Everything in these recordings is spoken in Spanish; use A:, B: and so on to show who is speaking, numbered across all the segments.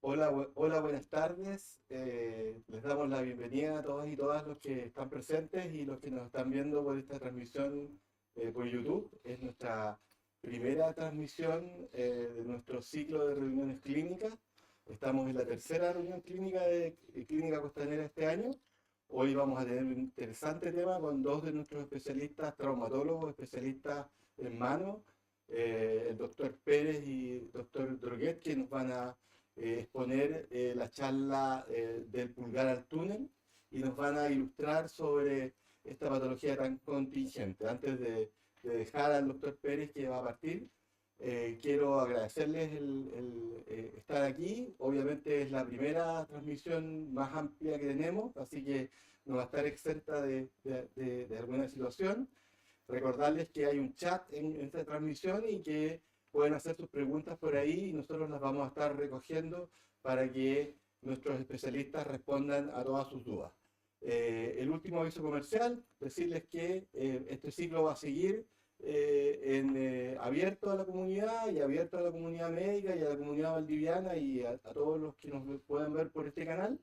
A: Hola, hola, buenas tardes. Les damos la bienvenida a todos y todas los que están presentes y los que nos están viendo por esta transmisión por YouTube. Es nuestra primera transmisión de nuestro ciclo de reuniones clínicas. Estamos en la tercera reunión clínica de Clínica Costanera este año. Hoy vamos a tener un interesante tema con dos de nuestros especialistas, traumatólogos, especialistas en mano, el doctor Pérez y el doctor Droguet, que nos van a exponer la charla del pulgar al túnel y nos van a ilustrar sobre esta patología tan contingente. Antes de dejar al doctor Pérez que va a partir, quiero agradecerles el estar aquí. Obviamente es la primera transmisión más amplia que tenemos, así que no va a estar exenta de alguna situación. Recordarles que hay un chat en esta transmisión y que pueden hacer sus preguntas por ahí y nosotros las vamos a estar recogiendo para que nuestros especialistas respondan a todas sus dudas. El último aviso comercial, decirles que este ciclo va a seguir abierto a la comunidad y abierto a la comunidad médica y a la comunidad valdiviana y a todos los que nos puedan ver por este canal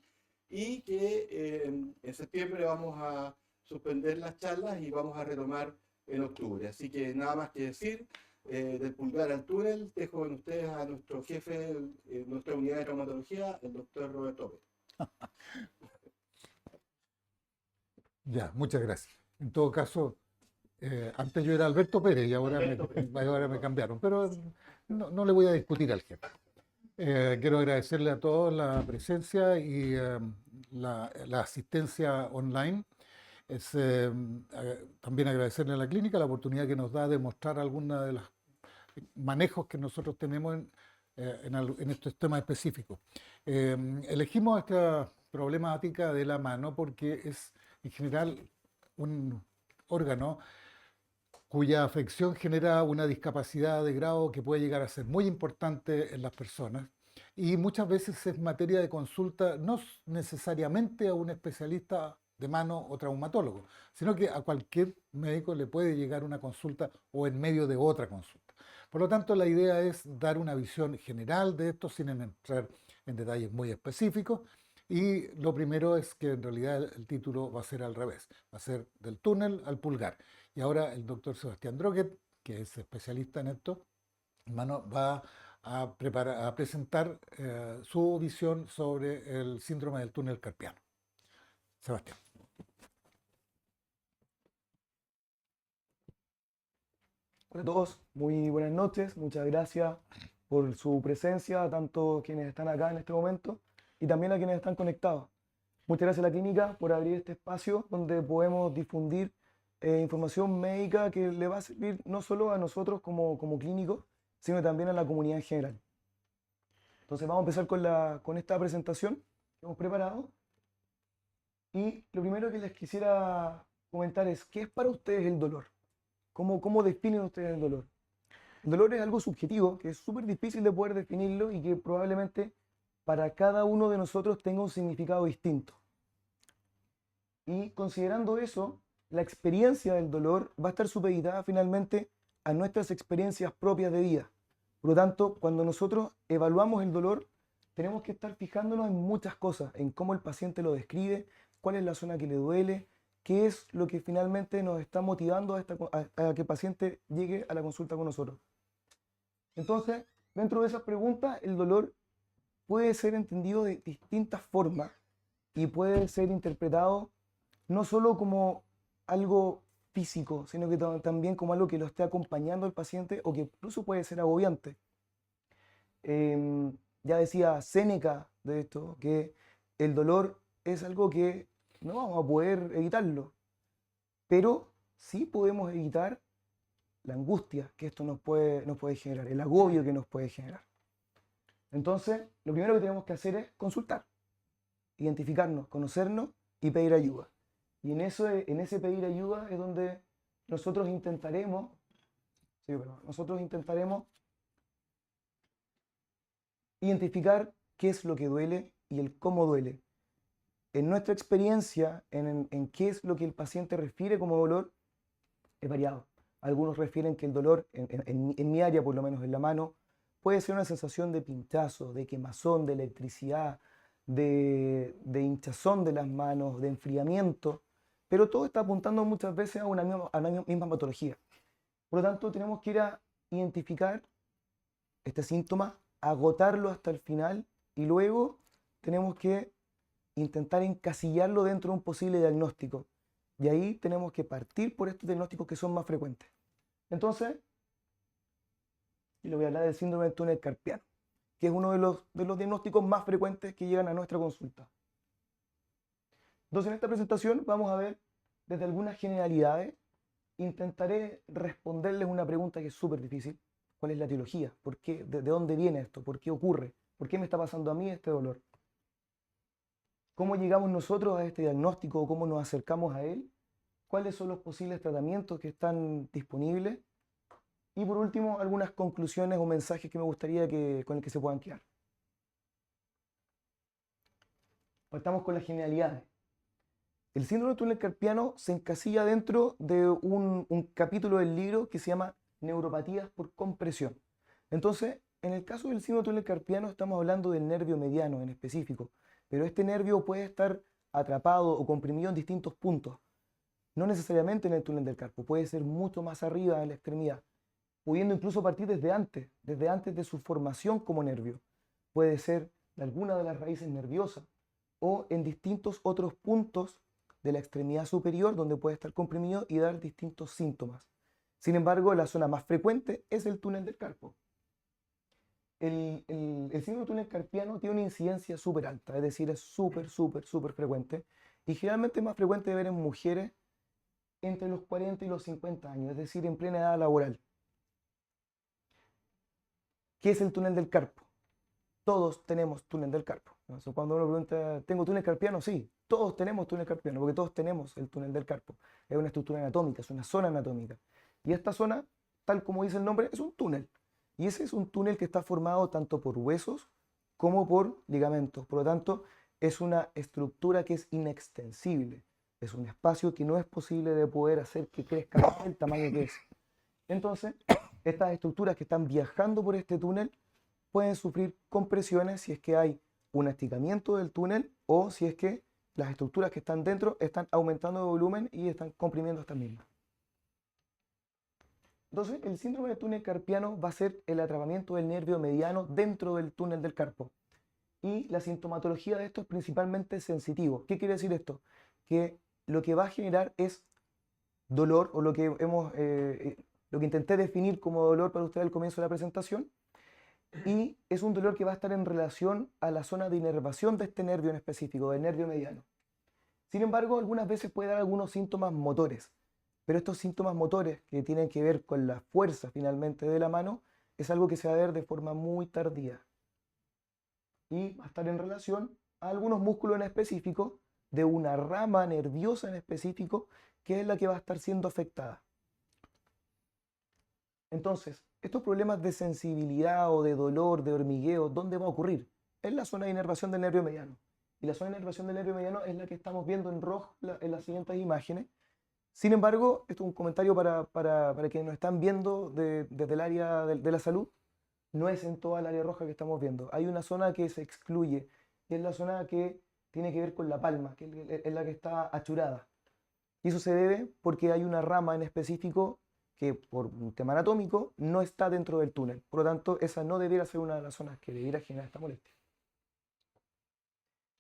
A: y que en septiembre vamos a suspender las charlas y vamos a retomar en octubre. Así que nada más que decir, del pulgar al túnel, dejo con ustedes a nuestro jefe de nuestra unidad de traumatología, el doctor Roberto Pérez.
B: Ya, muchas gracias. En todo caso, antes yo era Alberto Pérez y
A: Alberto Pérez,
B: ahora me
A: perdón.
B: cambiaron, pero no le voy a discutir al jefe. Quiero agradecerle a todos la presencia y la asistencia online. También agradecerle a la clínica la oportunidad que nos da de mostrar algunos de los manejos que nosotros tenemos en estos temas específicos. Elegimos esta problemática de la mano porque es en general un órgano cuya afección genera una discapacidad de grado que puede llegar a ser muy importante en las personas y muchas veces es materia de consulta no necesariamente a un especialista de mano o traumatólogo, sino que a cualquier médico le puede llegar una consulta o en medio de otra consulta. Por lo tanto, la idea es dar una visión general de esto sin entrar en detalles muy específicos. Y lo primero es que en realidad el título va a ser al revés, va a ser del túnel al pulgar. Y ahora el doctor Sebastián Droguet, que es especialista en esto, hermano, va a presentar su visión sobre el síndrome del túnel carpiano. Sebastián.
C: Hola a todos, muy buenas noches, muchas gracias por su presencia, tanto quienes están acá en este momento y también a quienes están conectados. Muchas gracias a la clínica por abrir este espacio donde podemos difundir información médica que le va a servir no solo a nosotros como clínicos, sino también a la comunidad en general. Entonces vamos a empezar con esta presentación que hemos preparado y lo primero que les quisiera comentar es, ¿qué es para ustedes el dolor? ¿Cómo definen ustedes el dolor? El dolor es algo subjetivo, que es súper difícil de poder definirlo y que probablemente para cada uno de nosotros tenga un significado distinto. Y considerando eso, la experiencia del dolor va a estar supeditada finalmente a nuestras experiencias propias de vida. Por lo tanto, cuando nosotros evaluamos el dolor, tenemos que estar fijándonos en muchas cosas, en cómo el paciente lo describe, cuál es la zona que le duele, qué es lo que finalmente nos está motivando a que el paciente llegue a la consulta con nosotros. Entonces, dentro de esas preguntas, el dolor puede ser entendido de distintas formas y puede ser interpretado no solo como algo físico, sino que también como algo que lo esté acompañando al paciente o que incluso puede ser agobiante. Ya decía Séneca de esto, que el dolor es algo que no vamos a poder evitarlo, pero sí podemos evitar la angustia que esto nos puede generar, el agobio que nos puede generar. Entonces, lo primero que tenemos que hacer es consultar, identificarnos, conocernos y pedir ayuda. Y en ese pedir ayuda es donde nosotros intentaremos, nosotros intentaremos identificar qué es lo que duele y el cómo duele. En nuestra experiencia, en qué es lo que el paciente refiere como dolor, es variado. Algunos refieren que el dolor, en mi área por lo menos, en la mano, puede ser una sensación de pinchazo, de quemazón, de electricidad, de hinchazón de las manos, de enfriamiento, pero todo está apuntando muchas veces a una misma patología. Por lo tanto, tenemos que ir a identificar este síntoma, agotarlo hasta el final y luego tenemos que intentar encasillarlo dentro de un posible diagnóstico. Y ahí tenemos que partir por estos diagnósticos que son más frecuentes. Entonces, yo le voy a hablar del síndrome del túnel carpiano, que es uno de los diagnósticos más frecuentes que llegan a nuestra consulta. Entonces, en esta presentación vamos a ver desde algunas generalidades. Intentaré responderles una pregunta que es súper difícil. ¿Cuál es la etiología? ¿Por qué? ¿De dónde viene esto? ¿Por qué ocurre? ¿Por qué me está pasando a mí este dolor? ¿Cómo llegamos nosotros a este diagnóstico? ¿Cómo nos acercamos a él? ¿Cuáles son los posibles tratamientos que están disponibles? Y por último, algunas conclusiones o mensajes que me gustaría con el que se puedan quedar. Partamos con las generalidades. El síndrome del túnel carpiano se encasilla dentro de un capítulo del libro que se llama Neuropatías por compresión. Entonces, en el caso del síndrome del túnel carpiano estamos hablando del nervio mediano en específico, pero este nervio puede estar atrapado o comprimido en distintos puntos. No necesariamente en el túnel del carpo, puede ser mucho más arriba en la extremidad, pudiendo incluso partir desde antes de su formación como nervio. Puede ser de alguna de las raíces nerviosas o en distintos otros puntos de la extremidad superior donde puede estar comprimido y dar distintos síntomas. Sin embargo, la zona más frecuente es el túnel del carpo. El síndrome del túnel carpiano tiene una incidencia súper alta, es decir, es súper frecuente y generalmente es más frecuente de ver en mujeres entre los 40 y los 50 años, es decir, en plena edad laboral. ¿Qué es el túnel del carpo? Todos tenemos túnel del carpo. Entonces, cuando uno pregunta, ¿tengo túnel carpiano? Sí, todos tenemos túnel carpiano, porque todos tenemos el túnel del carpo. Es una estructura anatómica, es una zona anatómica. Y esta zona, tal como dice el nombre, es un túnel. Y ese es un túnel que está formado tanto por huesos como por ligamentos. Por lo tanto, es una estructura que es inextensible. Es un espacio que no es posible de poder hacer que crezca el tamaño que es. Entonces, estas estructuras que están viajando por este túnel pueden sufrir compresiones si es que hay un estiramiento del túnel o si es que las estructuras que están dentro están aumentando de volumen y están comprimiendo estas mismas. Entonces, el síndrome del túnel carpiano va a ser el atrapamiento del nervio mediano dentro del túnel del carpo. Y la sintomatología de esto es principalmente sensitivo. ¿Qué quiere decir esto? Que lo que va a generar es dolor, o lo que intenté definir como dolor para ustedes al comienzo de la presentación, y es un dolor que va a estar en relación a la zona de inervación de este nervio en específico, del nervio mediano. Sin embargo, algunas veces puede dar algunos síntomas motores, pero estos síntomas motores que tienen que ver con la fuerza finalmente de la mano es algo que se va a ver de forma muy tardía y va a estar en relación a algunos músculos en específico de una rama nerviosa en específico que es la que va a estar siendo afectada. Entonces, estos problemas de sensibilidad o de dolor, de hormigueo, ¿dónde va a ocurrir? En la zona de inervación del nervio mediano. Y la zona de inervación del nervio mediano es la que estamos viendo en rojo en las siguientes imágenes. Sin embargo, esto es un comentario para quienes nos están viendo desde el área de la salud. No es en toda el área roja que estamos viendo. Hay una zona que se excluye, que es la zona que tiene que ver con la palma, que es la que está achurada. Y eso se debe porque hay una rama en específico que por un tema anatómico no está dentro del túnel. Por lo tanto, esa no debiera ser una de las zonas que debiera generar esta molestia.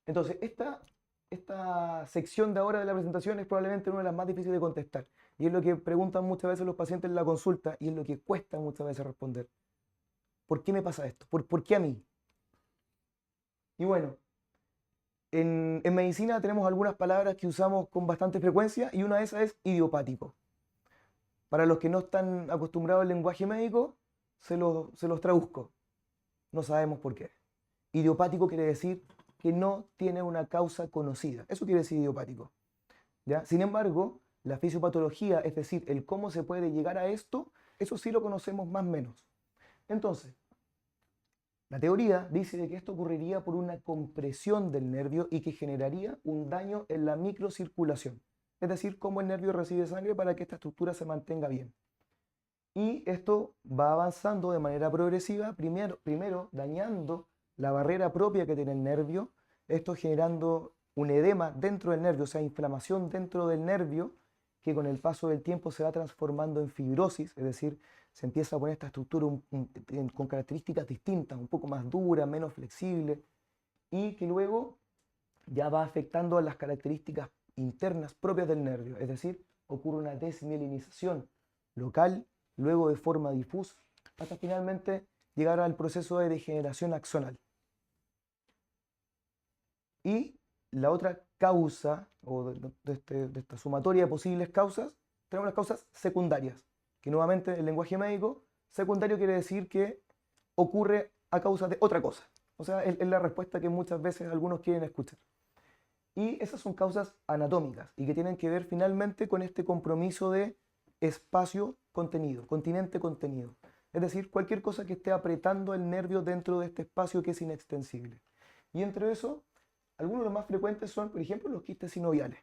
C: Entonces, esta sección de ahora de la presentación es probablemente una de las más difíciles de contestar. Y es lo que preguntan muchas veces los pacientes en la consulta y es lo que cuesta muchas veces responder. ¿Por qué me pasa esto? ¿Por qué a mí? Y bueno, en medicina tenemos algunas palabras que usamos con bastante frecuencia y una de esas es idiopático. Para los que no están acostumbrados al lenguaje médico, se los traduzco. No sabemos por qué. Idiopático quiere decir que no tiene una causa conocida. Eso quiere decir idiopático. ¿Ya? Sin embargo, la fisiopatología, es decir, el cómo se puede llegar a esto, eso sí lo conocemos más o menos. Entonces, la teoría dice de que esto ocurriría por una compresión del nervio y que generaría un daño en la microcirculación. Es decir, cómo el nervio recibe sangre para que esta estructura se mantenga bien. Y esto va avanzando de manera progresiva, primero dañando la barrera propia que tiene el nervio, esto generando un edema dentro del nervio, o sea, inflamación dentro del nervio, que con el paso del tiempo se va transformando en fibrosis, es decir, se empieza a poner esta estructura con características distintas, un poco más dura, menos flexible, y que luego ya va afectando a las características internas propias del nervio, es decir, ocurre una desmielinización local, luego de forma difusa, hasta finalmente llegar al proceso de degeneración axonal. Y la otra causa, o de esta sumatoria de posibles causas, tenemos las causas secundarias, que nuevamente en el lenguaje médico, secundario quiere decir que ocurre a causa de otra cosa. O sea, es la respuesta que muchas veces algunos quieren escuchar. Y esas son causas anatómicas y que tienen que ver finalmente con este compromiso de espacio-contenido, continente-contenido. Es decir, cualquier cosa que esté apretando el nervio dentro de este espacio que es inextensible. Y entre eso, algunos de los más frecuentes son, por ejemplo, los quistes sinoviales.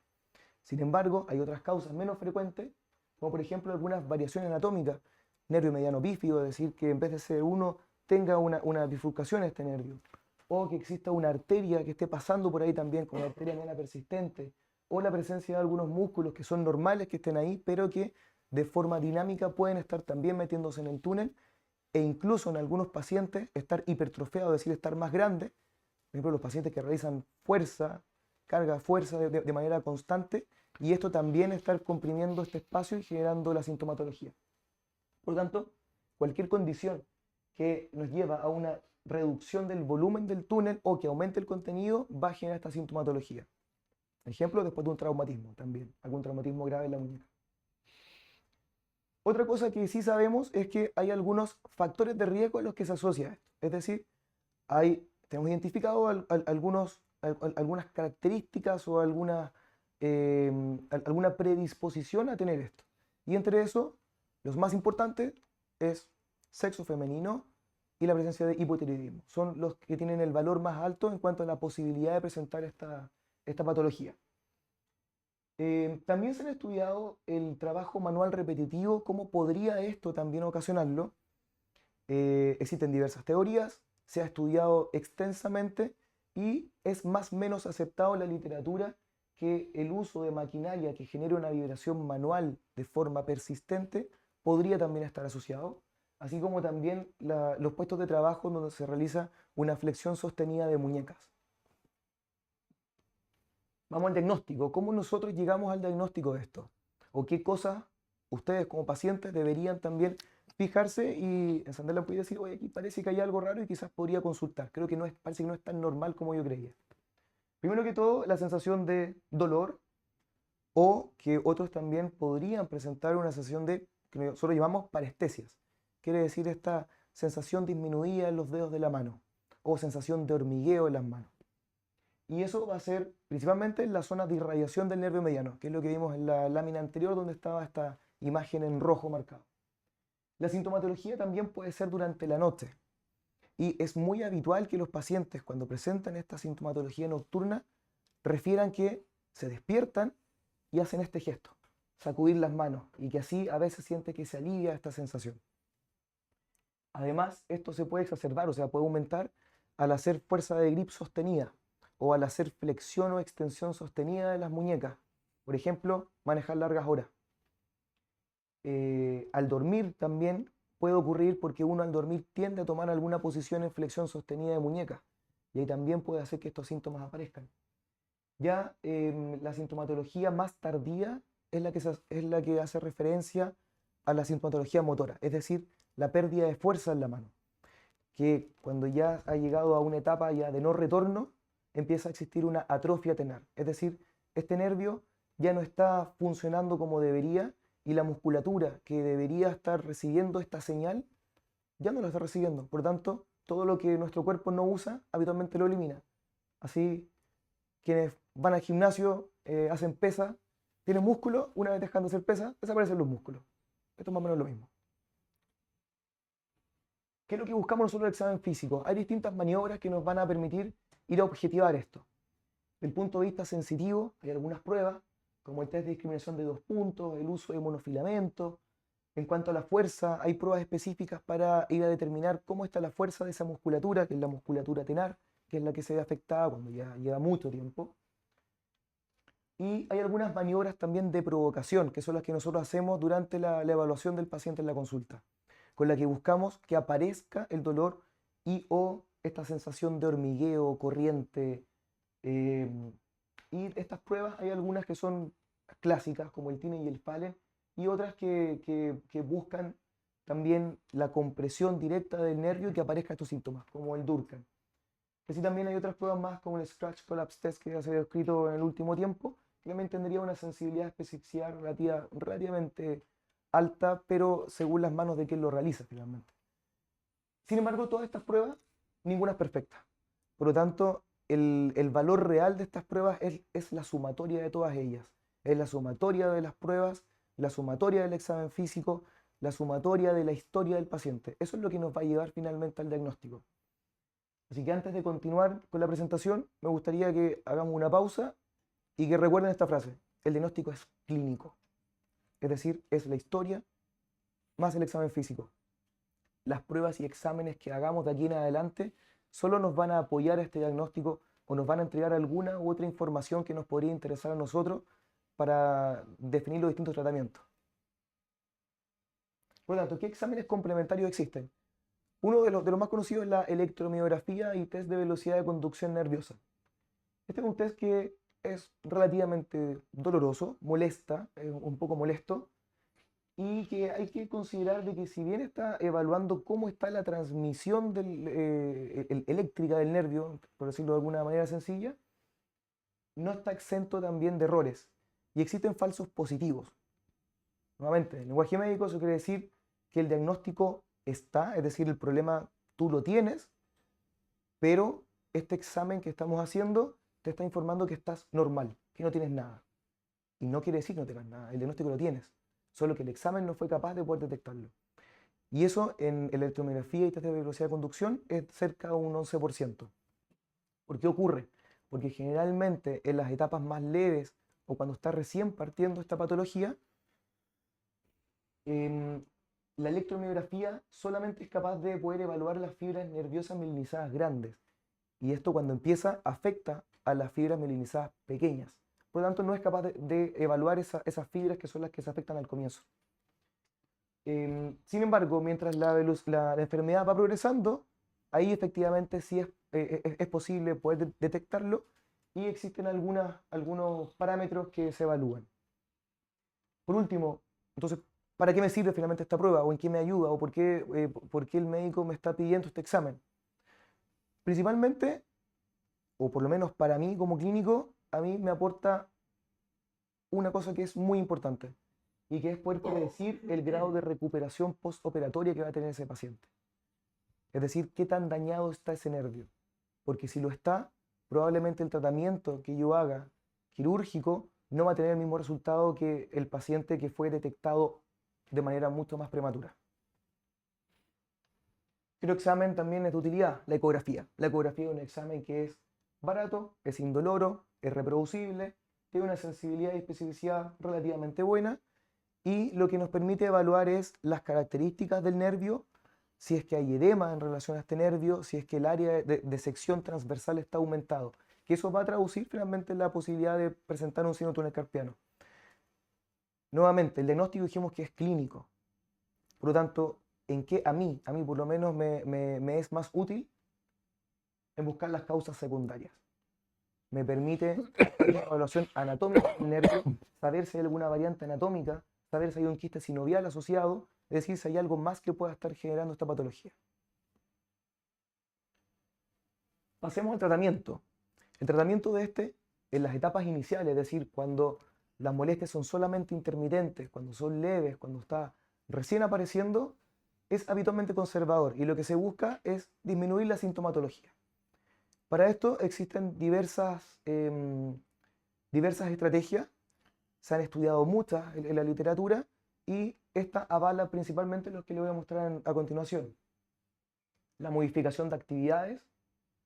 C: Sin embargo, hay otras causas menos frecuentes, como por ejemplo algunas variaciones anatómicas, nervio mediano bífido, es decir, que en vez de ser uno, tenga una bifurcación este nervio, o que exista una arteria que esté pasando por ahí también, como la arteria mediana persistente, o la presencia de algunos músculos que son normales que estén ahí, pero que de forma dinámica pueden estar también metiéndose en el túnel, e incluso en algunos pacientes estar hipertrofiados, es decir, estar más grandes. Por ejemplo, los pacientes que realizan fuerza, carga fuerza de manera constante, y esto también estar comprimiendo este espacio y generando la sintomatología. Por lo tanto, cualquier condición que nos lleva a una reducción del volumen del túnel o que aumente el contenido va a generar esta sintomatología. Ejemplo, después de un traumatismo también, algún traumatismo grave en la muñeca. Otra cosa que sí sabemos es que hay algunos factores de riesgo a los que se asocia esto. Es decir, tenemos identificado algunas características o alguna predisposición a tener esto. Y entre eso, los más importantes es sexo femenino y la presencia de hipotiroidismo. Son los que tienen el valor más alto en cuanto a la posibilidad de presentar esta patología. También se han estudiado el trabajo manual repetitivo, cómo podría esto también ocasionarlo. Existen diversas teorías, se ha estudiado extensamente y es más o menos aceptado en la literatura que el uso de maquinaria que genere una vibración manual de forma persistente podría también estar asociado, así como también los puestos de trabajo donde se realiza una flexión sostenida de muñecas. Vamos al diagnóstico. ¿Cómo nosotros llegamos al diagnóstico de esto? ¿O qué cosas ustedes como pacientes deberían también fijarse y encenderla y decir, oye, aquí parece que hay algo raro y quizás podría consultar? Creo que parece que no es tan normal como yo creía. Primero que todo, la sensación de dolor, o que otros también podrían presentar una sensación de, que nosotros llamamos parestesias. Quiere decir esta sensación disminuida en los dedos de la mano, o sensación de hormigueo en las manos. Y eso va a ser principalmente en la zona de irradiación del nervio mediano, que es lo que vimos en la lámina anterior donde estaba esta imagen en rojo marcado. La sintomatología también puede ser durante la noche. Y es muy habitual que los pacientes, cuando presentan esta sintomatología nocturna, refieran que se despiertan y hacen este gesto, sacudir las manos, y que así a veces siente que se alivia esta sensación. Además, esto se puede exacerbar, o sea, puede aumentar al hacer fuerza de grip sostenida o al hacer flexión o extensión sostenida de las muñecas. Por ejemplo, manejar largas horas. Al dormir también puede ocurrir porque uno al dormir tiende a tomar alguna posición en flexión sostenida de muñeca, y ahí también puede hacer que estos síntomas aparezcan. Ya la sintomatología más tardía es la que hace referencia a la sintomatología motora, es decir, la pérdida de fuerza en la mano, que cuando ya ha llegado a una etapa ya de no retorno, empieza a existir una atrofia tenar, es decir, este nervio ya no está funcionando como debería y la musculatura que debería estar recibiendo esta señal ya no la está recibiendo. Por tanto, todo lo que nuestro cuerpo no usa habitualmente lo elimina. Así, quienes van al gimnasio, hacen pesa, tienen músculo, una vez dejando de hacer pesa, desaparecen los músculos. Esto es más o menos lo mismo. ¿Qué es lo que buscamos nosotros en el examen físico? Hay distintas maniobras que nos van a permitir ir a objetivar esto. Desde el punto de vista sensitivo, hay algunas pruebas, como el test de discriminación de 2 puntos, el uso de monofilamentos, En cuanto a la fuerza, hay pruebas específicas para ir a determinar cómo está la fuerza de esa musculatura, que es la musculatura tenar, que es la que se ve afectada cuando ya lleva mucho tiempo. Y hay algunas maniobras también de provocación, que son las que nosotros hacemos durante la evaluación del paciente en la consulta, con la que buscamos que aparezca el dolor y o esta sensación de hormigueo, corriente. Y estas pruebas hay algunas que son clásicas, como el Tine y el Fallen, y otras que buscan también la compresión directa del nervio y que aparezcan estos síntomas, como el Durkheim. Así también hay otras pruebas más, como el Scratch Collapse Test que ya se ha descrito en el último tiempo, que también tendría una sensibilidad especificidad relativamente alta, pero según las manos de quien lo realiza finalmente. Sin embargo, todas estas pruebas, ninguna es perfecta. Por lo tanto, el valor real de estas pruebas es la sumatoria de todas ellas. Es la sumatoria de las pruebas, la sumatoria del examen físico, la sumatoria de la historia del paciente. Eso es lo que nos va a llevar finalmente al diagnóstico. Así que antes de continuar con la presentación, me gustaría que hagamos una pausa y que recuerden esta frase. El diagnóstico es clínico. Es decir, es la historia más el examen físico. Las pruebas y exámenes que hagamos de aquí en adelante solo nos van a apoyar a este diagnóstico o nos van a entregar alguna u otra información que nos podría interesar a nosotros para definir los distintos tratamientos. Por lo tanto, ¿qué exámenes complementarios existen? Uno de los más conocidos es la electromiografía y test de velocidad de conducción nerviosa. Este es un test que es relativamente doloroso, molesta, es un poco molesto, y que hay que considerar de que si bien está evaluando cómo está la transmisión eléctrica del nervio, por decirlo de alguna manera sencilla, no está exento también de errores. Y existen falsos positivos. Nuevamente, en lenguaje médico eso quiere decir que el diagnóstico está, es decir, el problema tú lo tienes, pero este examen que estamos haciendo te está informando que estás normal, que no tienes nada. Y no quiere decir que no tengas nada, el diagnóstico lo tienes, solo que el examen no fue capaz de poder detectarlo. Y eso en electromiografía y test de velocidad de conducción es cerca de un 11%. ¿Por qué ocurre? Porque generalmente en las etapas más leves o cuando está recién partiendo esta patología, la electromiografía solamente es capaz de poder evaluar las fibras nerviosas mielinizadas grandes. Y esto cuando empieza afecta a las fibras mielinizadas pequeñas. Por lo tanto, no es capaz de evaluar esas fibras que son las que se afectan al comienzo. Sin embargo, mientras la enfermedad va progresando, ahí efectivamente sí es posible poder detectarlo y existen algunos parámetros que se evalúan. Por último, entonces, ¿para qué me sirve finalmente esta prueba? ¿O en qué me ayuda? ¿O por qué el médico me está pidiendo este examen? Principalmente, o por lo menos para mí como clínico, a mí me aporta una cosa que es muy importante y que es poder predecir el grado de recuperación postoperatoria que va a tener ese paciente. Es decir, qué tan dañado está ese nervio. Porque si lo está, probablemente el tratamiento que yo haga quirúrgico no va a tener el mismo resultado que el paciente que fue detectado de manera mucho más prematura. Otro examen también es de utilidad, la ecografía. La ecografía es un examen que es barato, es indoloro, es reproducible, tiene una sensibilidad y especificidad relativamente buena y lo que nos permite evaluar es las características del nervio, si es que hay edema en relación a este nervio, si es que el área de sección transversal está aumentado, que eso va a traducir finalmente la posibilidad de presentar un síndrome túnel carpiano. Nuevamente, el diagnóstico dijimos que es clínico, por lo tanto, ¿en qué a mí por lo menos me es más útil? En buscar las causas secundarias. Me permite una evaluación anatómica del nervio, saber si hay alguna variante anatómica, saber si hay un quiste sinovial asociado, es decir, si hay algo más que pueda estar generando esta patología. Pasemos al tratamiento. El tratamiento de este, en las etapas iniciales, es decir, cuando las molestias son solamente intermitentes, cuando son leves, cuando está recién apareciendo, es habitualmente conservador y lo que se busca es disminuir la sintomatología. Para esto existen diversas estrategias, se han estudiado muchas en la literatura y esta avala principalmente lo que le voy a mostrar a continuación. La modificación de actividades,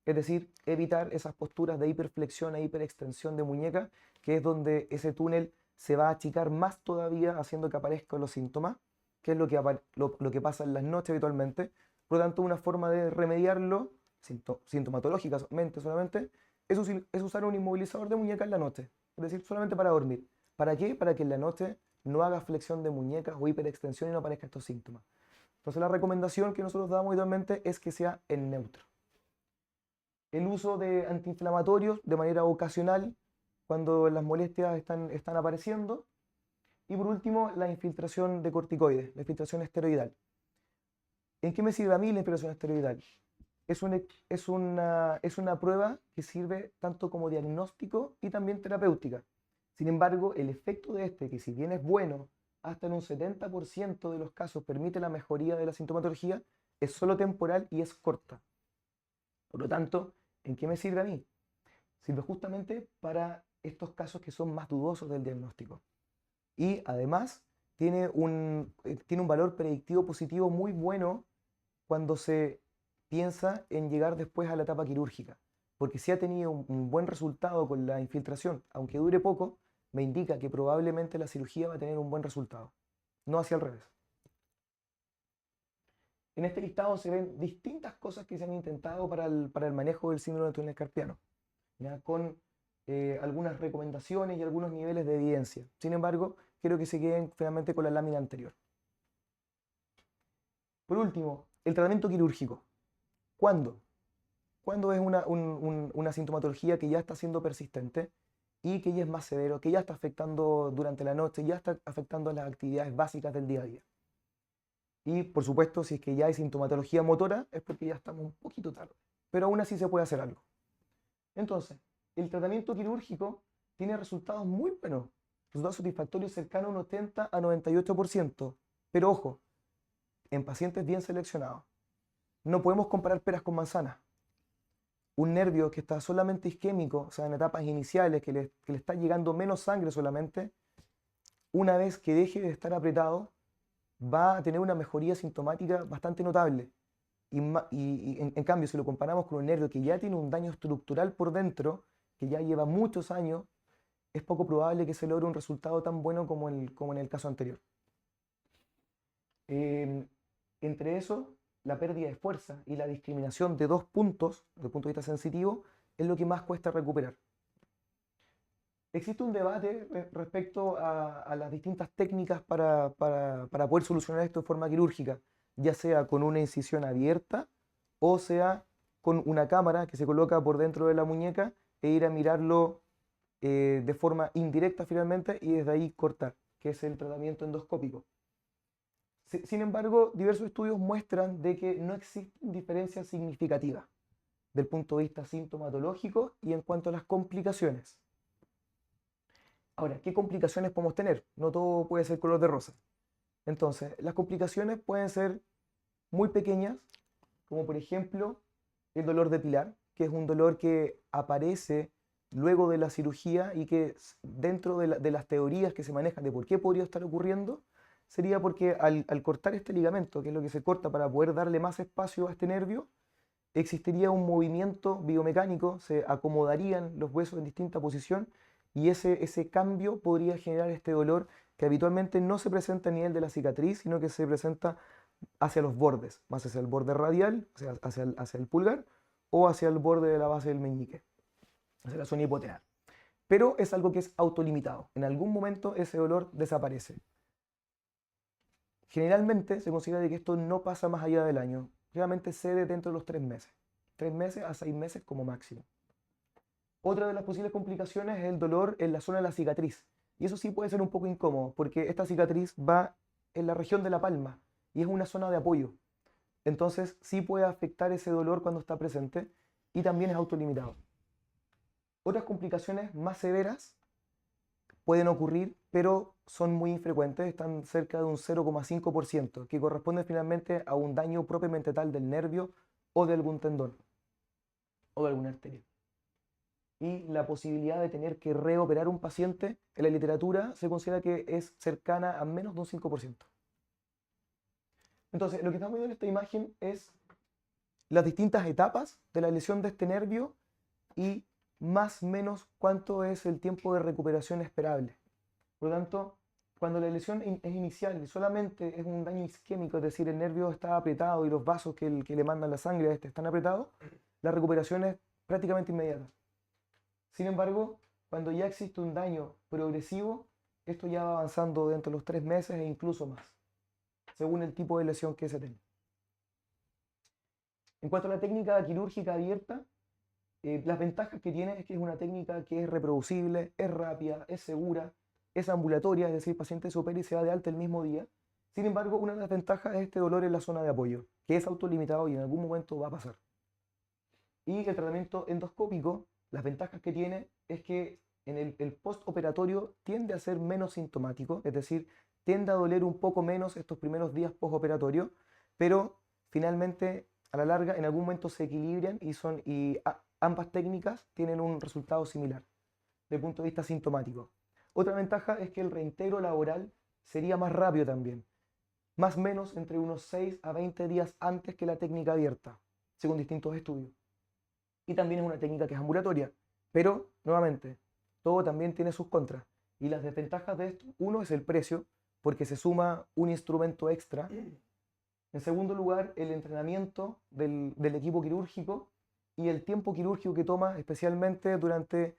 C: es decir, evitar esas posturas de hiperflexión e hiperextensión de muñeca, que es donde ese túnel se va a achicar más todavía haciendo que aparezcan los síntomas. que es lo que pasa en las noches habitualmente. Por lo tanto, una forma de remediarlo, sintomatológicamente solamente, es usar un inmovilizador de muñeca en la noche. Es decir, solamente para dormir. ¿Para qué? Para que en la noche no haga flexión de muñecas o hiperextensión y no aparezcan estos síntomas. Entonces la recomendación que nosotros damos habitualmente es que sea en neutro. El uso de antiinflamatorios de manera ocasional cuando las molestias están apareciendo. Y por último, la infiltración de corticoides, la infiltración esteroidal. ¿En qué me sirve a mí la infiltración esteroidal? Es una prueba que sirve tanto como diagnóstico y también terapéutica. Sin embargo, el efecto de este, que si bien es bueno, hasta en un 70% de los casos permite la mejoría de la sintomatología, es solo temporal y es corta. Por lo tanto, ¿en qué me sirve a mí? Sirve justamente para estos casos que son más dudosos del diagnóstico. Y además tiene un valor predictivo positivo muy bueno cuando se piensa en llegar después a la etapa quirúrgica. Porque si ha tenido un buen resultado con la infiltración, aunque dure poco, me indica que probablemente la cirugía va a tener un buen resultado, no hacia el revés. En este listado se ven distintas cosas que se han intentado para el manejo del síndrome del túnel carpiano, ¿ya? Con algunas recomendaciones y algunos niveles de evidencia. Sin embargo, quiero que se queden finalmente con la lámina anterior. Por último, el tratamiento quirúrgico. ¿Cuándo? Cuando es una sintomatología que ya está siendo persistente y que ya es más severo, que ya está afectando durante la noche, ya está afectando las actividades básicas del día a día. Y por supuesto, si es que ya hay sintomatología motora, es porque ya estamos un poquito tarde. Pero aún así se puede hacer algo. Entonces, el tratamiento quirúrgico tiene resultados muy buenos, resultados satisfactorios cercanos a un 80 a 98%. Pero ojo, en pacientes bien seleccionados. No podemos comparar peras con manzanas. Un nervio que está solamente isquémico, o sea, en etapas iniciales, que le está llegando menos sangre solamente, una vez que deje de estar apretado, va a tener una mejoría sintomática bastante notable. Y en cambio, si lo comparamos con un nervio que ya tiene un daño estructural por dentro, que ya lleva muchos años, es poco probable que se logre un resultado tan bueno como en el caso anterior. Entre eso, la pérdida de fuerza y la discriminación de 2 puntos, desde el punto de vista sensitivo, es lo que más cuesta recuperar. Existe un debate respecto a las distintas técnicas para poder solucionar esto de forma quirúrgica, ya sea con una incisión abierta o sea con una cámara que se coloca por dentro de la muñeca e ir a mirarlo de forma indirecta finalmente y desde ahí cortar, que es el tratamiento endoscópico. Sin embargo, diversos estudios muestran de que no existen diferencias significativas del punto de vista sintomatológico y en cuanto a las complicaciones. Ahora, ¿qué complicaciones podemos tener? No todo puede ser color de rosa. Entonces, las complicaciones pueden ser muy pequeñas, como por ejemplo el dolor de pilar, que es un dolor que aparece luego de la cirugía y que dentro de las teorías que se manejan de por qué podría estar ocurriendo, sería porque al cortar este ligamento, que es lo que se corta para poder darle más espacio a este nervio, existiría un movimiento biomecánico, se acomodarían los huesos en distinta posición y ese cambio podría generar este dolor que habitualmente no se presenta a nivel de la cicatriz, sino que se presenta hacia los bordes, más hacia el borde radial, hacia el pulgar, o hacia el borde de la base del meñique, hacia la zona hipotenar. Pero es algo que es autolimitado. En algún momento ese dolor desaparece. Generalmente se considera que esto no pasa más allá del año. Generalmente cede dentro de los 3 meses. 3 meses a 6 meses como máximo. Otra de las posibles complicaciones es el dolor en la zona de la cicatriz. Y eso sí puede ser un poco incómodo, porque esta cicatriz va en la región de la palma y es una zona de apoyo. Entonces sí puede afectar ese dolor cuando está presente y también es autolimitado. Otras complicaciones más severas pueden ocurrir, pero son muy infrecuentes, están cerca de un 0,5%, que corresponde finalmente a un daño propiamente tal del nervio o de algún tendón o de alguna arteria. Y la posibilidad de tener que reoperar un paciente en la literatura se considera que es cercana a menos de un 5%. Entonces, lo que estamos viendo en esta imagen es las distintas etapas de la lesión de este nervio y más o menos cuánto es el tiempo de recuperación esperable. Por lo tanto, cuando la lesión es inicial y solamente es un daño isquémico, es decir, el nervio está apretado y los vasos que le mandan la sangre a este están apretados, la recuperación es prácticamente inmediata. Sin embargo, cuando ya existe un daño progresivo, esto ya va avanzando dentro de los 3 meses e incluso más, según el tipo de lesión que se tenga. En cuanto a la técnica quirúrgica abierta, las ventajas que tiene es que es una técnica que es reproducible, es rápida, es segura, es ambulatoria, es decir, el paciente se opera y se va de alta el mismo día. Sin embargo, una de las ventajas es este dolor en la zona de apoyo, que es autolimitado y en algún momento va a pasar. Y el tratamiento endoscópico, las ventajas que tiene es que en el postoperatorio tiende a ser menos sintomático, es decir, tiende a doler un poco menos estos primeros días postoperatorio, pero finalmente a la larga en algún momento se equilibran y ambas técnicas tienen un resultado similar desde el punto de vista sintomático. Otra ventaja es que el reintegro laboral sería más rápido también, más o menos entre unos 6 a 20 días antes que la técnica abierta, según distintos estudios. Y también es una técnica que es ambulatoria, pero nuevamente, todo también tiene sus contras. Y las desventajas de esto, uno es el precio, porque se suma un instrumento extra. En segundo lugar, el entrenamiento del equipo quirúrgico y el tiempo quirúrgico que toma, especialmente durante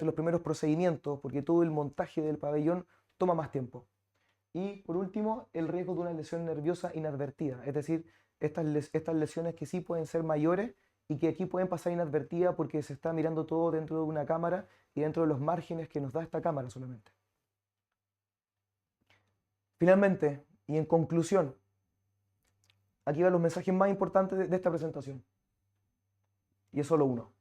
C: los primeros procedimientos, porque todo el montaje del pabellón toma más tiempo. Y por último, el riesgo de una lesión nerviosa inadvertida, es decir, estas lesiones que sí pueden ser mayores y que aquí pueden pasar inadvertidas porque se está mirando todo dentro de una cámara y dentro de los márgenes que nos da esta cámara solamente. Finalmente, y en conclusión, aquí van los mensajes más importantes de esta presentación. Y es solo uno.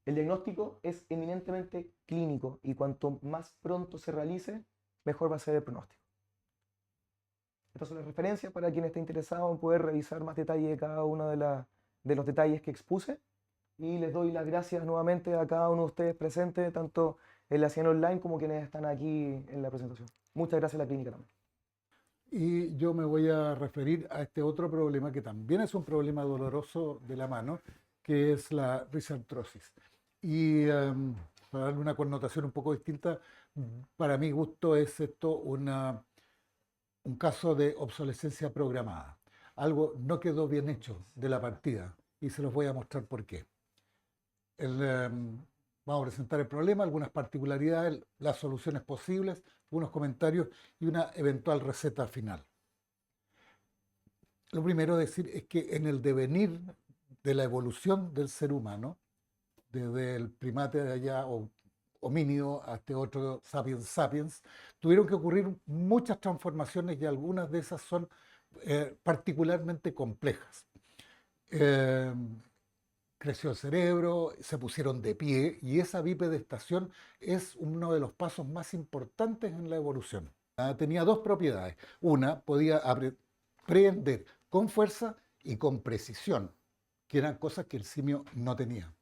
C: El diagnóstico es eminentemente clínico y cuanto más pronto se realice, mejor va a ser el pronóstico. Estas son las referencias para quien esté interesado en poder revisar más detalle de cada uno de los detalles que expuse. Y les doy las gracias nuevamente a cada uno de ustedes presentes, tanto en la sesión online como quienes están aquí en la presentación. Muchas gracias a la clínica también.
B: Y yo me voy a referir a este otro problema que también es un problema doloroso de la mano, que es la risartrosis. Y para darle una connotación un poco distinta, para mi gusto es esto un caso de obsolescencia programada. Algo no quedó bien hecho de la partida y se los voy a mostrar por qué. Vamos a presentar el problema, algunas particularidades, las soluciones posibles, unos comentarios y una eventual receta final. Lo primero a decir es que en el devenir de la evolución del ser humano, desde el primate de allá o homínido a este otro sapiens sapiens, tuvieron que ocurrir muchas transformaciones y algunas de esas son particularmente complejas. Creció el cerebro, se pusieron de pie y esa bipedestación es uno de los pasos más importantes en la evolución. Tenía dos propiedades. Una, podía prehender con fuerza y con precisión, que eran cosas que el simio no tenía.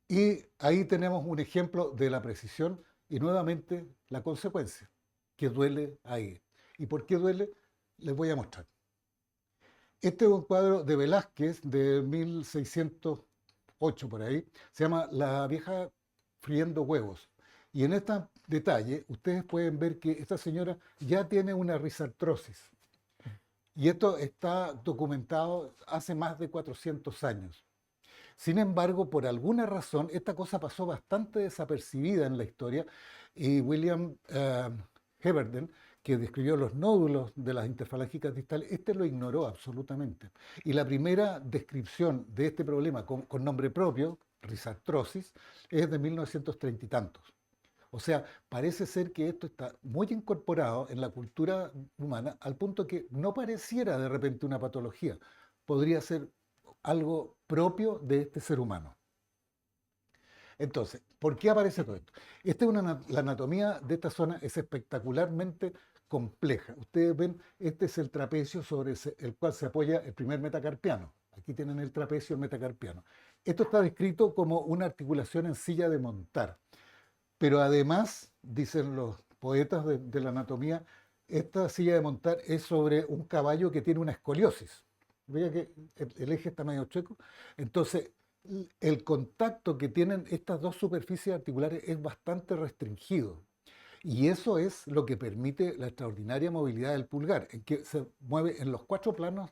B: Y ahí tenemos un ejemplo de la precisión y nuevamente la consecuencia, que duele ahí. ¿Y por qué duele? Les voy a mostrar. Este es un cuadro de Velázquez de 1608 por ahí, se llama La vieja friendo huevos. Y en este detalle ustedes pueden ver que esta señora ya tiene una risartrosis. Y esto está documentado hace más de 400 años. Sin embargo, por alguna razón, esta cosa pasó bastante desapercibida en la historia y William Heberden, que describió los nódulos de las interfalángicas distales, este lo ignoró absolutamente. Y la primera descripción de este problema con nombre propio, risartrosis, es de 1930 y tantos. O sea, parece ser que esto está muy incorporado en la cultura humana al punto que no pareciera de repente una patología. Podría ser algo propio de este ser humano. Entonces, ¿por qué aparece todo esto? La anatomía de esta zona es espectacularmente compleja. Ustedes ven, este es el trapecio sobre el cual se apoya el primer metacarpiano. Aquí tienen el trapecio, el metacarpiano. Esto está descrito como una articulación en silla de montar. Pero además, dicen los poetas de la anatomía, esta silla de montar es sobre un caballo que tiene una escoliosis. Vean que el eje está medio chueco. Entonces, el contacto que tienen estas dos superficies articulares es bastante restringido. Y eso es lo que permite la extraordinaria movilidad del pulgar, en que se mueve en los 4 planos,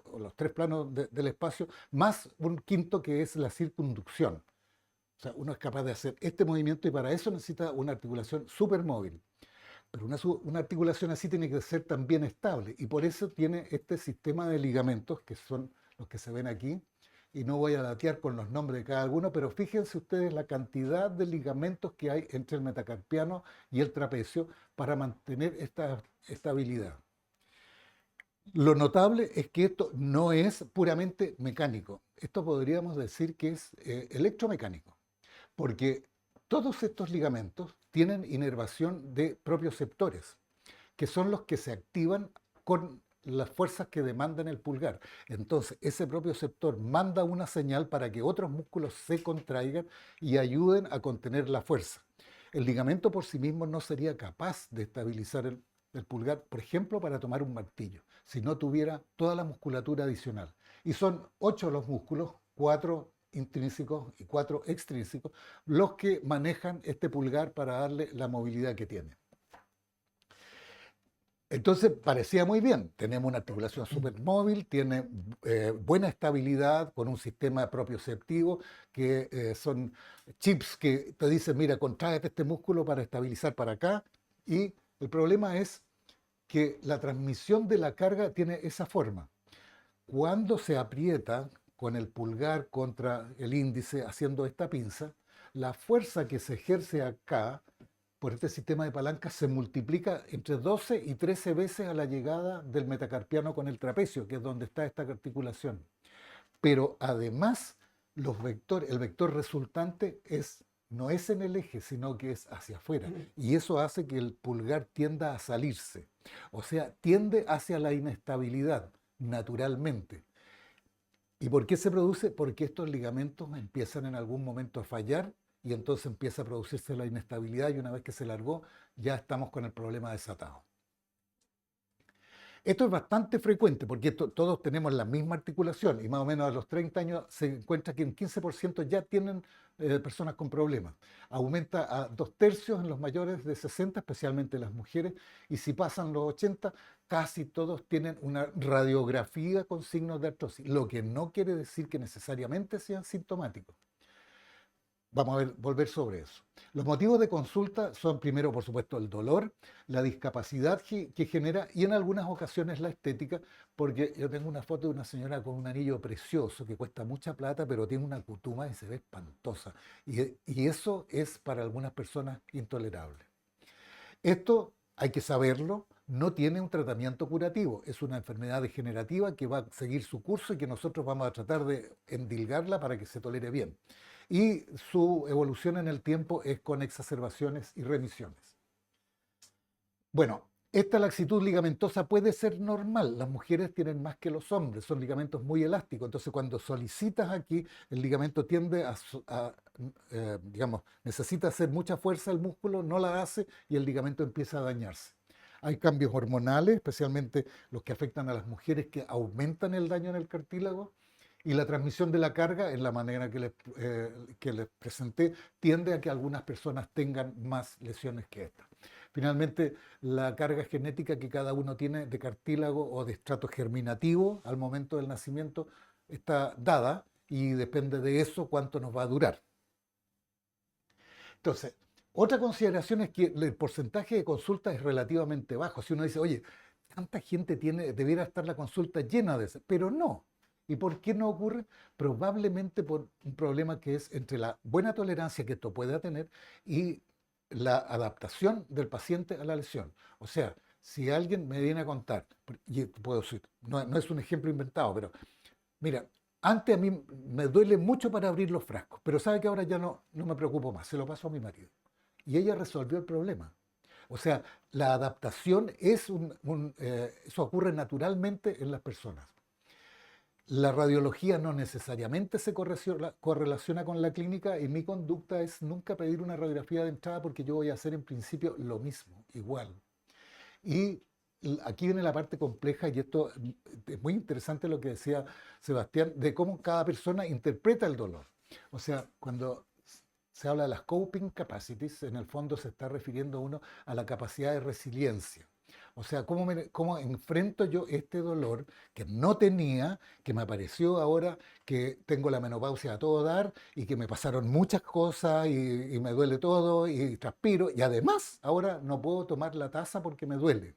B: o los 3 planos del espacio, más un quinto que es la circunducción. O sea, uno es capaz de hacer este movimiento y para eso necesita una articulación súper móvil. Pero una articulación así tiene que ser también estable y por eso tiene este sistema de ligamentos que son los que se ven aquí. Y no voy a datear con los nombres de cada uno, pero fíjense ustedes la cantidad de ligamentos que hay entre el metacarpiano y el trapecio para mantener esta estabilidad. Lo notable es que esto no es puramente mecánico. Esto podríamos decir que es electromecánico, porque todos estos ligamentos tienen inervación de propioceptores, que son los que se activan con las fuerzas que demandan el pulgar. Entonces, ese propioceptor manda una señal para que otros músculos se contraigan y ayuden a contener la fuerza. El ligamento por sí mismo no sería capaz de estabilizar el pulgar, por ejemplo, para tomar un martillo, si no tuviera toda la musculatura adicional. Y son 8 los músculos, 4 intrínsecos y 4 extrínsecos, los que manejan este pulgar para darle la movilidad que tiene. Entonces parecía muy bien, tenemos una articulación súper móvil, tiene buena estabilidad con un sistema propioceptivo que son chips que te dicen, mira, contráete este músculo para estabilizar para acá. Y el problema es que la transmisión de la carga tiene esa forma. Cuando se aprieta con el pulgar contra el índice haciendo esta pinza, la fuerza que se ejerce acá por este sistema de palancas se multiplica entre 12 y 13 veces a la llegada del metacarpiano con el trapecio, que es donde está esta articulación. Pero además, el vector resultante no es en el eje, sino que es hacia afuera. Y eso hace que el pulgar tienda a salirse. O sea, tiende hacia la inestabilidad, naturalmente. ¿Y por qué se produce? Porque estos ligamentos empiezan en algún momento a fallar y entonces empieza a producirse la inestabilidad y una vez que se largó ya estamos con el problema desatado. Esto es bastante frecuente porque todos tenemos la misma articulación y más o menos a los 30 años se encuentra que en 15% ya tienen personas con problemas. Aumenta a 2/3 en los mayores de 60, especialmente las mujeres, y si pasan los 80, casi todos tienen una radiografía con signos de artrosis, lo que no quiere decir que necesariamente sean sintomáticos. Vamos a volver sobre eso. Los motivos de consulta son primero, por supuesto, el dolor, la discapacidad que genera y en algunas ocasiones la estética, porque yo tengo una foto de una señora con un anillo precioso que cuesta mucha plata, pero tiene una cutuma y se ve espantosa. Y eso es para algunas personas intolerable. Esto hay que saberlo, no tiene un tratamiento curativo, es una enfermedad degenerativa que va a seguir su curso y que nosotros vamos a tratar de endilgarla para que se tolere bien. Y su evolución en el tiempo es con exacerbaciones y remisiones. Bueno, esta laxitud ligamentosa puede ser normal. Las mujeres tienen más que los hombres, son ligamentos muy elásticos. Entonces, cuando solicitas aquí, el ligamento tiende digamos, necesita hacer mucha fuerza el músculo, no la hace y el ligamento empieza a dañarse. Hay cambios hormonales, especialmente los que afectan a las mujeres, que aumentan el daño en el cartílago. Y la transmisión de la carga, en la manera que les presenté, tiende a que algunas personas tengan más lesiones que esta. Finalmente, la carga genética que cada uno tiene de cartílago o de estrato germinativo al momento del nacimiento está dada y depende de eso cuánto nos va a durar. Entonces, otra consideración es que el porcentaje de consultas es relativamente bajo. Si uno dice, oye, tanta gente debiera estar la consulta llena de eso, pero no. ¿Y por qué no ocurre? Probablemente por un problema que es entre la buena tolerancia que esto pueda tener y la adaptación del paciente a la lesión. O sea, si alguien me viene a contar, y puedo decir, no es un ejemplo inventado, pero mira, antes a mí me duele mucho para abrir los frascos, pero sabe que ahora ya no me preocupo más, se lo paso a mi marido. Y ella resolvió el problema. O sea, la adaptación eso ocurre naturalmente en las personas. La radiología no necesariamente se correlaciona con la clínica y mi conducta es nunca pedir una radiografía de entrada porque yo voy a hacer en principio lo mismo, igual. Y aquí viene la parte compleja y esto es muy interesante lo que decía Sebastián, de cómo cada persona interpreta el dolor. O sea, cuando se habla de las coping capacities, en el fondo se está refiriendo uno a la capacidad de resiliencia. O sea, cómo enfrento yo este dolor que no tenía, que me apareció ahora que tengo la menopausia a todo dar y que me pasaron muchas cosas y me duele todo y transpiro y además ahora no puedo tomar la taza porque me duele.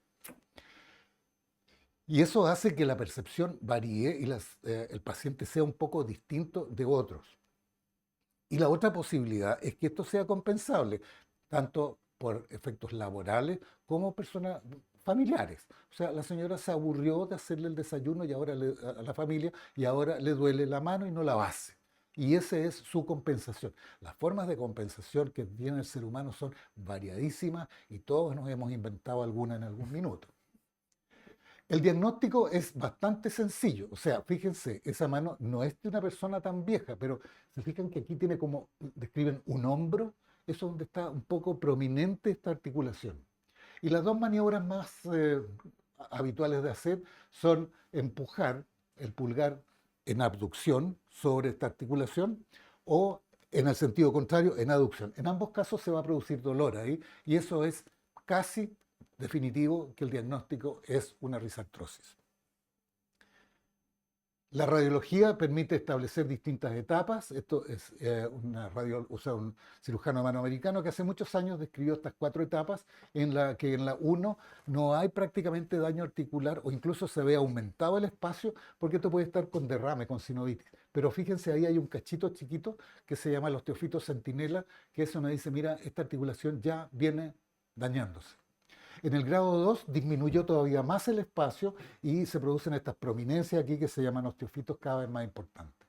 B: Y eso hace que la percepción varíe y el paciente sea un poco distinto de otros. Y la otra posibilidad es que esto sea compensable, tanto por efectos laborales como personas familiares. O sea, la señora se aburrió de hacerle el desayuno y ahora a la familia y ahora le duele la mano y no la hace. Y esa es su compensación. Las formas de compensación que tiene el ser humano son variadísimas y todos nos hemos inventado alguna en algún minuto. El diagnóstico es bastante sencillo, o sea, fíjense, esa mano no es de una persona tan vieja, pero se fijan que aquí tiene como, describen un hombro, eso es donde está un poco prominente esta articulación. Y las dos maniobras más habituales de hacer son empujar el pulgar en abducción sobre esta articulación o en el sentido contrario, en aducción. En ambos casos se va a producir dolor ahí y eso es casi definitivo que el diagnóstico es una risartrosis. La radiología permite establecer distintas etapas. Esto es un cirujano manoamericano que hace muchos años describió estas 4 etapas, en la que en la 1 no hay prácticamente daño articular o incluso se ve aumentado el espacio porque esto puede estar con derrame, con sinovitis. Pero fíjense, ahí hay un cachito chiquito que se llama el osteofito centinela, que eso nos dice, mira, esta articulación ya viene dañándose. En el grado 2 disminuyó todavía más el espacio y se producen estas prominencias aquí que se llaman osteofitos cada vez más importantes.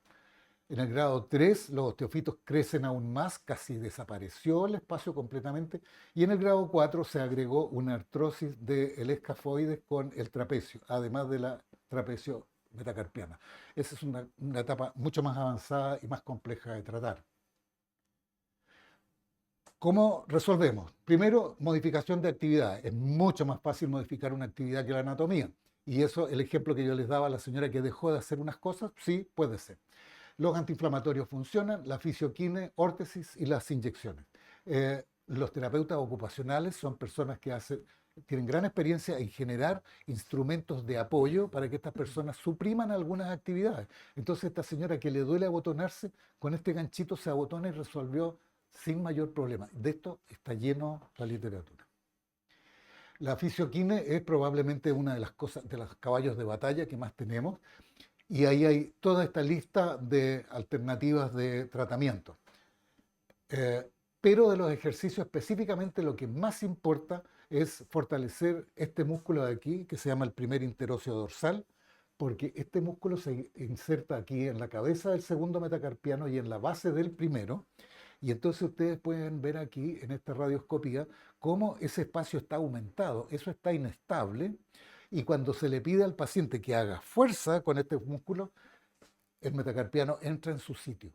B: En el grado 3 los osteofitos crecen aún más, casi desapareció el espacio completamente. Y en el grado 4 se agregó una artrosis del escafoides con el trapecio, además de la trapecio metacarpiana. Esa es una etapa mucho más avanzada y más compleja de tratar. ¿Cómo resolvemos? Primero, modificación de actividad. Es mucho más fácil modificar una actividad que la anatomía. Y eso, el ejemplo que yo les daba a la señora que dejó de hacer unas cosas, sí, puede ser. Los antiinflamatorios funcionan, la fisioquine, órtesis y las inyecciones. Los terapeutas ocupacionales son personas que tienen gran experiencia en generar instrumentos de apoyo para que estas personas supriman algunas actividades. Entonces, esta señora que le duele abotonarse, con este ganchito se abotona y resolvió sin mayor problema. De esto está lleno la literatura. La fisioquine es probablemente una de las cosas, de los caballos de batalla que más tenemos, y ahí hay toda esta lista de alternativas de tratamiento. Pero de los ejercicios específicamente lo que más importa es fortalecer este músculo de aquí, que se llama el primer interóseo dorsal, porque este músculo se inserta aquí en la cabeza del segundo metacarpiano y en la base del primero. Y entonces ustedes pueden ver aquí en esta radioscopía cómo ese espacio está aumentado, eso está inestable, y cuando se le pide al paciente que haga fuerza con este músculo, el metacarpiano entra en su sitio.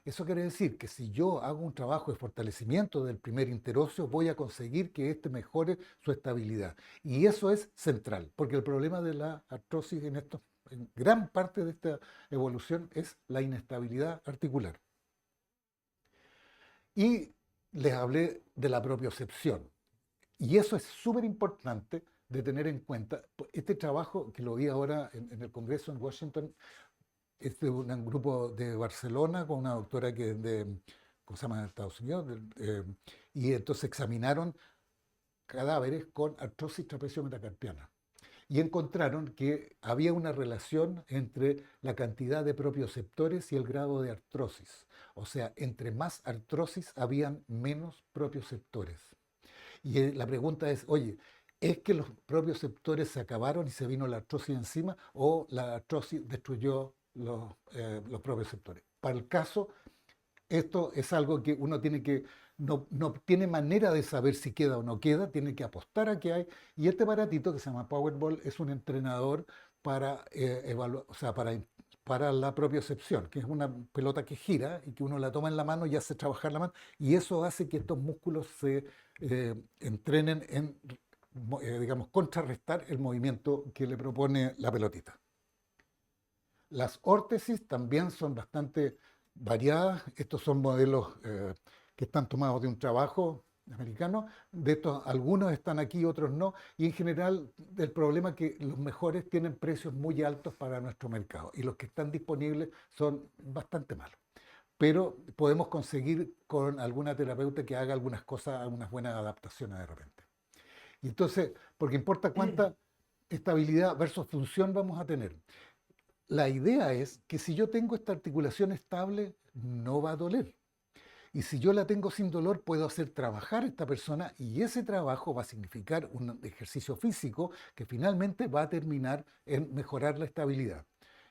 B: Eso quiere decir que si yo hago un trabajo de fortalecimiento del primer interóseo, voy a conseguir que éste mejore su estabilidad. Y eso es central, porque el problema de la artrosis en gran parte de esta evolución es la inestabilidad articular. Y les hablé de la propiocepción. Y eso es súper importante de tener en cuenta. Este trabajo que lo vi ahora en el Congreso en Washington es de un grupo de Barcelona con una doctora que es ¿cómo se llama? De Estados Unidos. Y entonces examinaron cadáveres con artrosis trapecio metacarpiana. Y encontraron que había una relación entre la cantidad de propioceptores y el grado de artrosis. O sea, entre más artrosis habían menos propioceptores. Y la pregunta es, oye, ¿es que los propioceptores se acabaron y se vino la artrosis encima o la artrosis destruyó los propioceptores? Para el caso, esto es algo que uno tiene que, no tiene manera de saber si queda o no queda, tiene que apostar a que hay. Y este aparatito que se llama Powerball es un entrenador para evaluar, o sea, para la propiocepción, que es una pelota que gira y que uno la toma en la mano y hace trabajar la mano. Y eso hace que estos músculos se entrenen en, digamos, contrarrestar el movimiento que le propone la pelotita. Las órtesis también son bastante variadas. Estos son modelos que están tomados de un trabajo americano. De estos, algunos están aquí, otros no. Y en general, el problema es que los mejores tienen precios muy altos para nuestro mercado y los que están disponibles son bastante malos. Pero podemos conseguir con alguna terapeuta que haga algunas cosas, algunas buenas adaptaciones de repente. Y entonces, porque importa cuánta estabilidad versus función vamos a tener. La idea es que si yo tengo esta articulación estable, no va a doler. Y si yo la tengo sin dolor, puedo hacer trabajar a esta persona y ese trabajo va a significar un ejercicio físico que finalmente va a terminar en mejorar la estabilidad.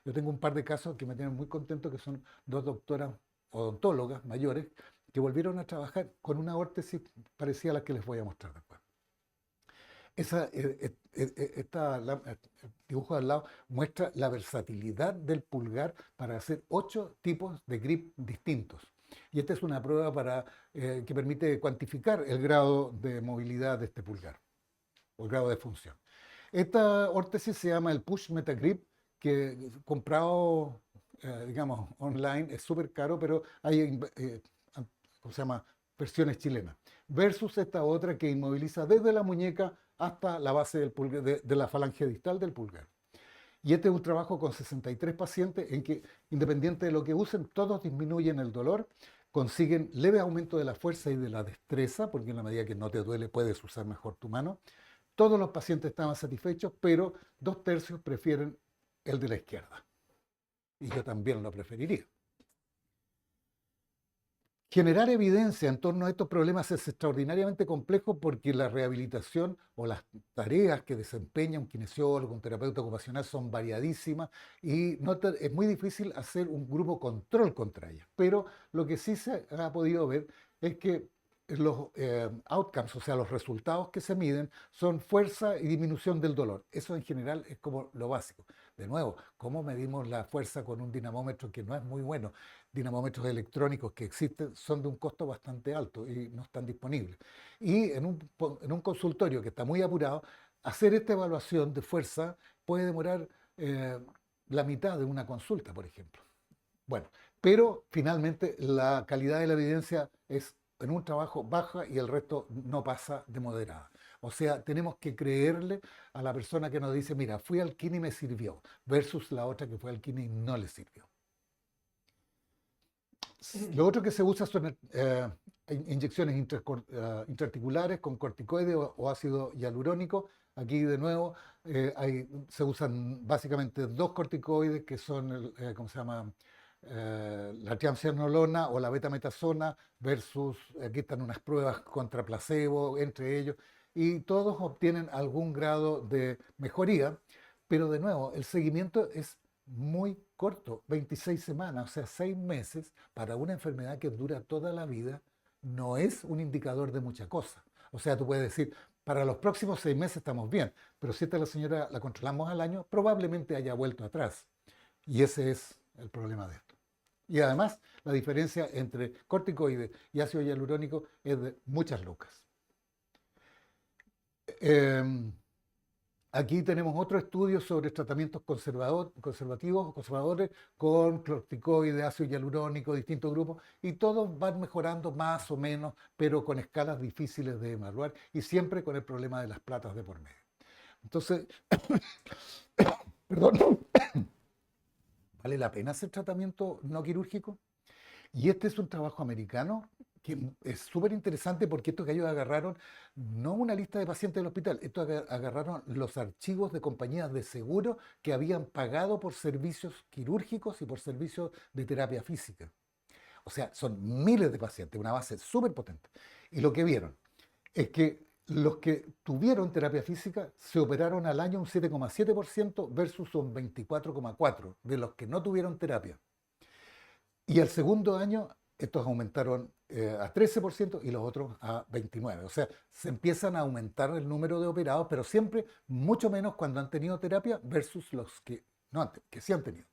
B: Yo tengo un par de casos que me tienen muy contento, que son dos doctoras odontólogas mayores que volvieron a trabajar con una órtesis parecida a la que les voy a mostrar después. El dibujo de al lado muestra la versatilidad del pulgar para hacer 8 tipos de grip distintos. Y esta es una prueba que permite cuantificar el grado de movilidad de este pulgar, o el grado de función. Esta órtesis se llama el Push Metagrip, que comprado, digamos, online es súper caro, pero hay, ¿cómo se llama?, versiones chilenas. Versus esta otra que inmoviliza desde la muñeca hasta la base del pulgar, de la falange distal del pulgar. Y este es un trabajo con 63 pacientes en que, independiente de lo que usen, todos disminuyen el dolor, consiguen leve aumento de la fuerza y de la destreza, porque en la medida que no te duele puedes usar mejor tu mano. Todos los pacientes estaban satisfechos, pero 2/3 prefieren el de la izquierda. Y yo también lo preferiría. Generar evidencia en torno a estos problemas es extraordinariamente complejo porque la rehabilitación o las tareas que desempeña un kinesiólogo, un terapeuta ocupacional son variadísimas y es muy difícil hacer un grupo control contra ellas. Pero lo que sí se ha podido ver es que los outcomes, o sea, los resultados que se miden, son fuerza y disminución del dolor. Eso en general es como lo básico. De nuevo, ¿cómo medimos la fuerza con un dinamómetro que no es muy bueno? Dinamómetros electrónicos que existen son de un costo bastante alto y no están disponibles. Y en un consultorio que está muy apurado, hacer esta evaluación de fuerza puede demorar la mitad de una consulta, por ejemplo. Bueno, pero finalmente la calidad de la evidencia es en un trabajo baja y el resto no pasa de moderada. O sea, tenemos que creerle a la persona que nos dice, mira, fui al kine y me sirvió, versus la otra que fue al kine y no le sirvió. Lo otro que se usa son inyecciones intraarticulares con corticoides o ácido hialurónico. Aquí de nuevo se usan básicamente 2 corticoides que son, ¿cómo se llama?, la triamcinolona o la betametasona versus, aquí están unas pruebas contra placebo entre ellos, y todos obtienen algún grado de mejoría, pero de nuevo, el seguimiento es muy corto, 26 semanas, o sea, 6 meses para una enfermedad que dura toda la vida, no es un indicador de mucha cosa. O sea, tú puedes decir, para los próximos 6 meses estamos bien, pero si esta la señora la controlamos al año, probablemente haya vuelto atrás. Y ese es el problema de esto. Y además, la diferencia entre corticoides y ácido hialurónico es de muchas lucas. Aquí tenemos otro estudio sobre tratamientos conservativos o conservadores con corticoides, ácido hialurónico, distintos grupos, y todos van mejorando más o menos, pero con escalas difíciles de evaluar y siempre con el problema de las platas de por medio. Entonces, perdón, ¿vale la pena hacer tratamiento no quirúrgico? Y este es un trabajo americano que es súper interesante porque estos gallos agarraron no una lista de pacientes del hospital, estos agarraron los archivos de compañías de seguro que habían pagado por servicios quirúrgicos y por servicios de terapia física. O sea, son miles de pacientes, una base súper potente. Y lo que vieron es que los que tuvieron terapia física se operaron al año un 7,7% versus un 24,4% de los que no tuvieron terapia. Y el segundo año, estos aumentaron a 13% y los otros a 29%. O sea, se empiezan a aumentar el número de operados, pero siempre mucho menos cuando han tenido terapia versus los que no que sí han tenido.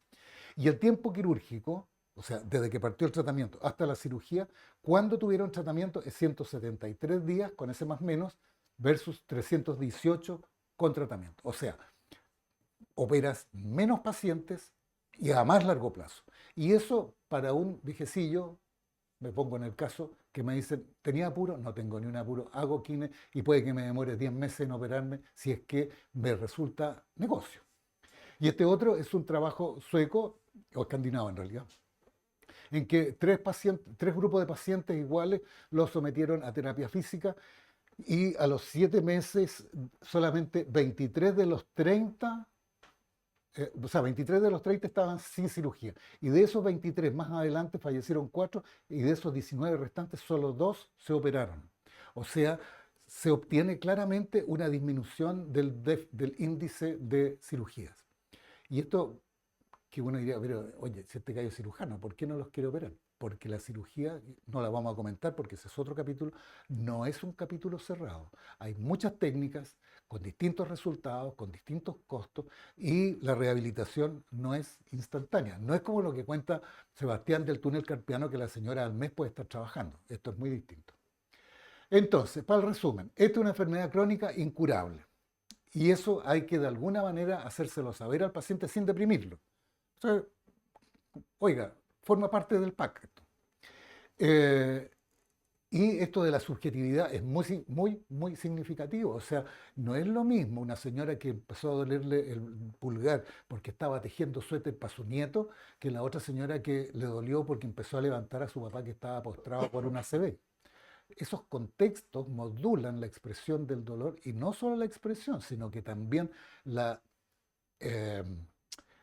B: Y el tiempo quirúrgico, o sea, desde que partió el tratamiento hasta la cirugía, cuando tuvieron tratamiento es 173 días con ese más menos versus 318 con tratamiento. O sea, operas menos pacientes y a más largo plazo. Y eso para un viejecillo, me pongo en el caso, que me dicen, ¿tenía apuro? No tengo ni un apuro, hago kine y puede que me demore 10 meses en operarme si es que me resulta negocio. Y este otro es un trabajo sueco, o escandinavo en realidad, en que tres grupos de pacientes iguales los sometieron a terapia física y a los 7 meses solamente 23 de los 30 23 de los 30 estaban sin cirugía. Y de esos 23, más adelante fallecieron 4, y de esos 19 restantes, solo 2 se operaron. O sea, se obtiene claramente una disminución del índice de cirugías. Y esto, que uno diría, pero oye, si este gallo es cirujano, ¿por qué no los quiere operar? Porque la cirugía, no la vamos a comentar porque ese es otro capítulo, no es un capítulo cerrado. Hay muchas técnicas con distintos resultados, con distintos costos, y la rehabilitación no es instantánea. No es como lo que cuenta Sebastián del túnel carpiano, que la señora al mes puede estar trabajando. Esto es muy distinto. Entonces, para el resumen, esta es una enfermedad crónica incurable. Y eso hay que de alguna manera hacérselo saber al paciente sin deprimirlo. O sea, oiga, forma parte del pack. Eh, y esto de la subjetividad es muy significativo. O sea, no es lo mismo una señora que empezó a dolerle el pulgar porque estaba tejiendo suéter para su nieto que la otra señora que le dolió porque empezó a levantar a su papá que estaba postrado por una ACV. Esos contextos modulan la expresión del dolor y no solo la expresión, sino que también la, eh,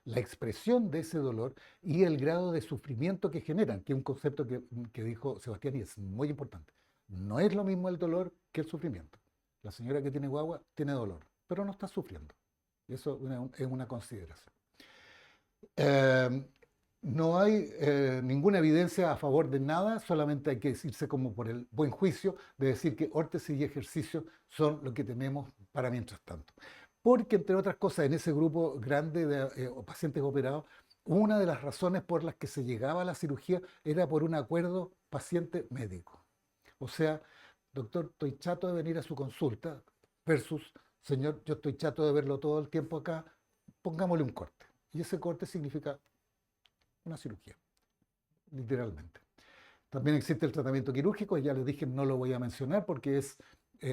B: la expresión de ese dolor y el grado de sufrimiento que generan, que es un concepto que dijo Sebastián y es muy importante. No es lo mismo el dolor que el sufrimiento. La señora que tiene guagua tiene dolor, pero no está sufriendo. Y eso es una consideración. Eh, no hay ninguna evidencia a favor de nada, solamente hay que decirse como por el buen juicio de decir que órtesis y ejercicio son lo que tenemos para mientras tanto. Porque, entre otras cosas, en ese grupo grande de pacientes operados, una de las razones por las que se llegaba a la cirugía era por un acuerdo paciente-médico. O sea, doctor, estoy chato de venir a su consulta versus, señor, yo estoy chato de verlo todo el tiempo acá, pongámosle un corte. Y ese corte significa una cirugía, literalmente. También existe el tratamiento quirúrgico, ya les dije, no lo voy a mencionar porque es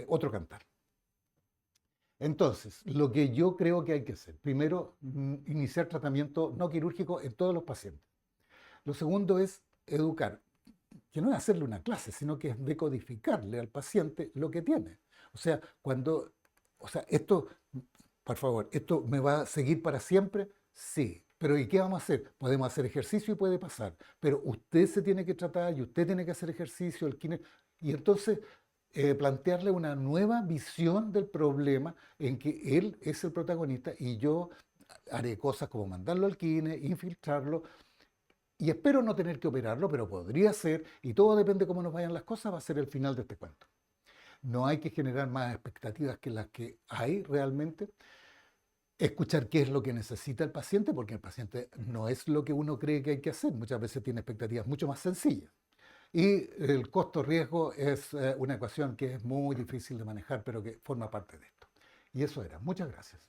B: otro cantar. Entonces, lo que yo creo que hay que hacer, primero, iniciar tratamiento no quirúrgico en todos los pacientes. Lo segundo es educar, que no es hacerle una clase, sino que es decodificarle al paciente lo que tiene. O sea, esto, por favor, ¿esto me va a seguir para siempre? Sí. Pero ¿y qué vamos a hacer? Podemos hacer ejercicio y puede pasar, pero usted se tiene que tratar y usted tiene que hacer ejercicio, y entonces plantearle una nueva visión del problema en que él es el protagonista y yo haré cosas como mandarlo al kine, infiltrarlo, y espero no tener que operarlo, pero podría ser, y todo depende de cómo nos vayan las cosas, va a ser el final de este cuento. No hay que generar más expectativas que las que hay realmente. Escuchar qué es lo que necesita el paciente, porque el paciente no es lo que uno cree que hay que hacer. Muchas veces tiene expectativas mucho más sencillas. Y el costo-riesgo es una ecuación que es muy difícil de manejar, pero que forma parte de esto. Y eso era. Muchas gracias.